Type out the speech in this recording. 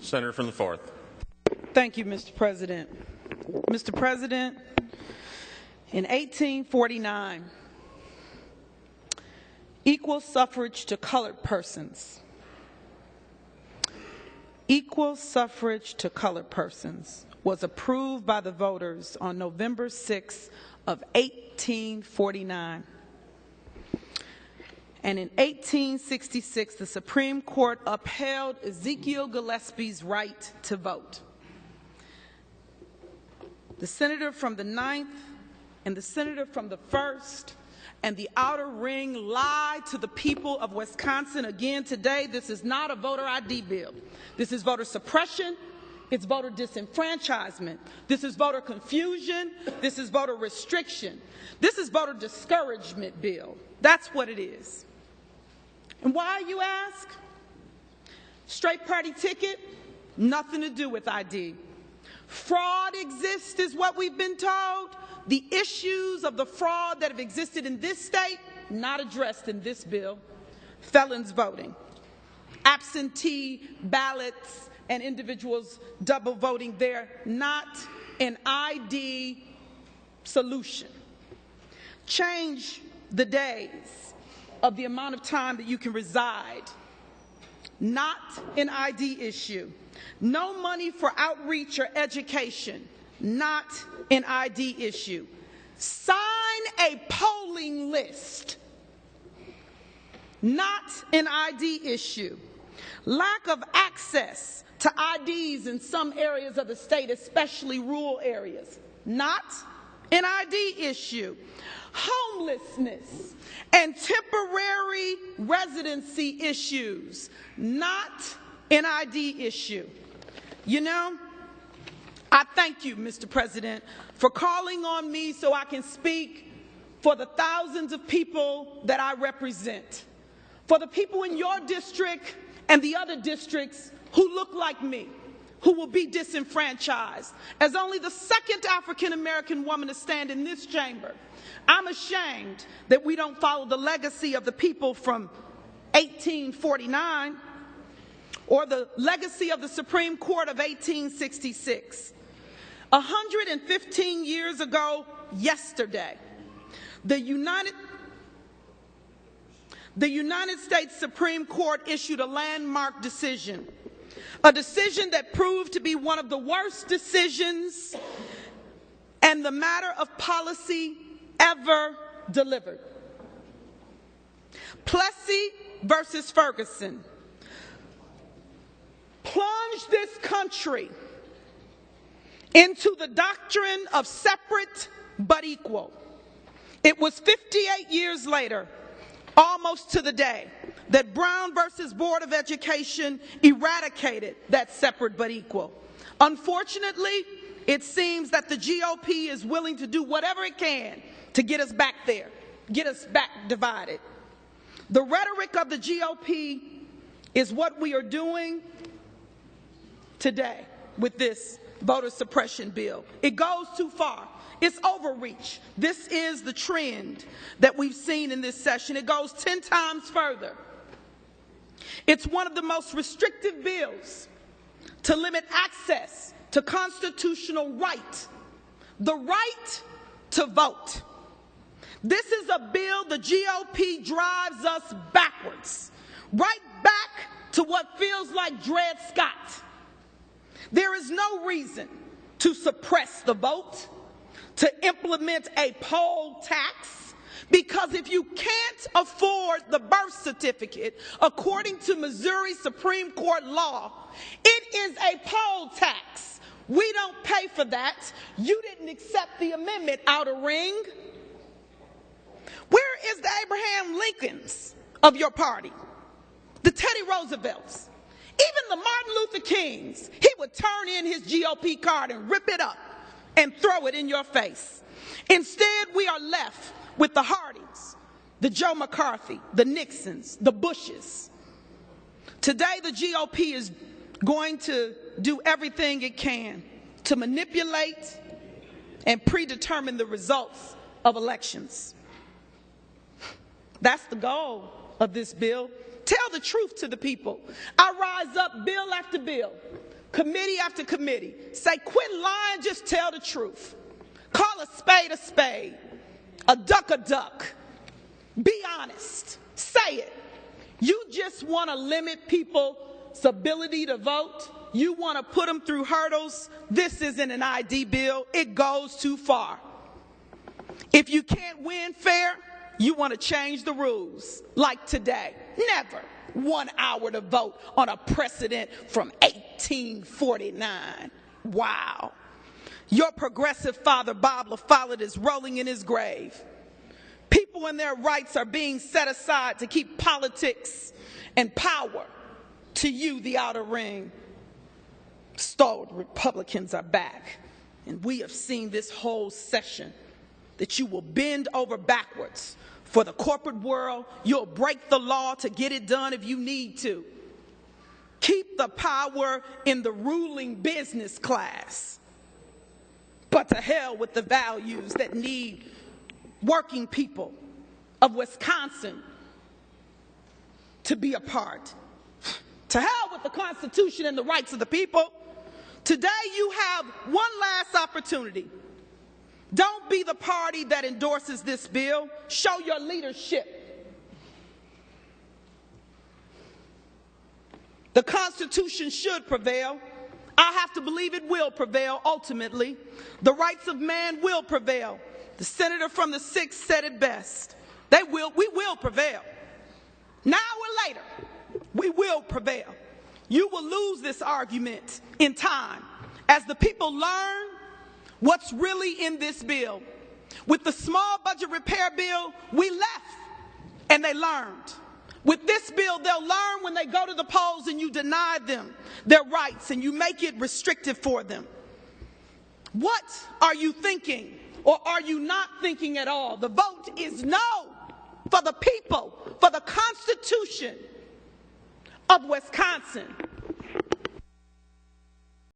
Senator from the 4th. Thank you, Mr. President. Mr. President, in 1849, equal suffrage to colored persons. Equal suffrage to colored persons was approved by the voters on November 6 of 1849. And in 1866, the Supreme Court upheld Ezekiel Gillespie's right to vote. The senator from the 9th and the senator from the 1st and the outer ring lied to the people of Wisconsin again today. This is not a voter ID bill. This is voter suppression. It's voter disenfranchisement. This is voter confusion. This is voter restriction. This is voter discouragement bill. That's what it is. And why, you ask? Straight party ticket, nothing to do with ID. Fraud exists is what we've been told. The issues of the fraud that have existed in this state, not addressed in this bill. Felons voting, absentee ballots, and individuals double voting, they're not an ID solution. Change the days of the amount of time that you can reside, not an ID issue. No money for outreach or education, not an ID issue. Sign a polling list, not an ID issue. Lack of access to IDs in some areas of the state, especially rural areas, not an ID issue. Homelessness and temporary residency issues, not an ID issue. You know, I thank you, Mr. President, for calling on me so I can speak for the thousands of people that I represent, for the people in your district and the other districts who look like me, who will be disenfranchised. As only the second African-American woman to stand in this chamber, I'm ashamed that we don't follow the legacy of the people from 1849 or the legacy of the Supreme Court of 1866. 115 years ago yesterday, the United States Supreme Court issued a landmark decision, a decision that proved to be one of the worst decisions and the matter of policy ever delivered. Plessy versus Ferguson plunged this country into the doctrine of separate but equal. It was 58 years later, almost to the day, that Brown versus Board of Education eradicated that separate but equal. Unfortunately, it seems that the GOP is willing to do whatever it can to get us back there, get us back divided. The rhetoric of the GOP is what we are doing today with this voter suppression bill. It goes too far. It's overreach. This is the trend that we've seen in this session. It goes 10 times further. It's one of the most restrictive bills to limit access to constitutional right, the right to vote. This is a bill the GOP drives us backwards, right back to what feels like Dred Scott. There is no reason to suppress the vote, to implement a poll tax, because if you can't afford the birth certificate, according to Missouri Supreme Court law, it is a poll tax. We don't pay for that. You didn't accept the amendment, outer ring. Where is the Abraham Lincolns of your party? The Teddy Roosevelts? Even the Martin Luther Kings? He would turn in his GOP card and rip it up and throw it in your face. Instead, we are left with the Hardings, the Joe McCarthy, the Nixons, the Bushes. Today, the GOP is going to do everything it can to manipulate and predetermine the results of elections. That's the goal of this bill. Tell the truth to the people. I rise up bill after bill committee after committee, say, quit lying, just tell the truth. Call a spade, a duck. Be honest. Say it. You just want to limit people's ability to vote. You want to put them through hurdles. This isn't an ID bill. It goes too far. If you can't win fair, you want to change the rules. Like today. Never 1 hour to vote on a precedent from 1849. Wow. Your progressive father, Bob LaFollette, is rolling in his grave. People and their rights are being set aside to keep politics and power to you, the outer ring. Stalwart Republicans are back, and we have seen this whole session that you will bend over backwards for the corporate world. You'll break the law to get it done if you need to. Keep the power in the ruling business class. But to hell with the values that need working people of Wisconsin to be a part. To hell with the Constitution and the rights of the people. Today you have one last opportunity. Don't be the party that endorses this bill. Show your leadership. The Constitution should prevail. I have to believe it will prevail ultimately. The rights of man will prevail. The senator from the 6th said it best. We will prevail. Now or later, we will prevail. You will lose this argument in time as the people learn what's really in this bill. With the small budget repair bill, we left and they learned. With this bill, they'll learn when they go to the polls and you deny them their rights and you make it restrictive for them. What are you thinking, or are you not thinking at all? The vote is no for the people, for the Constitution of Wisconsin.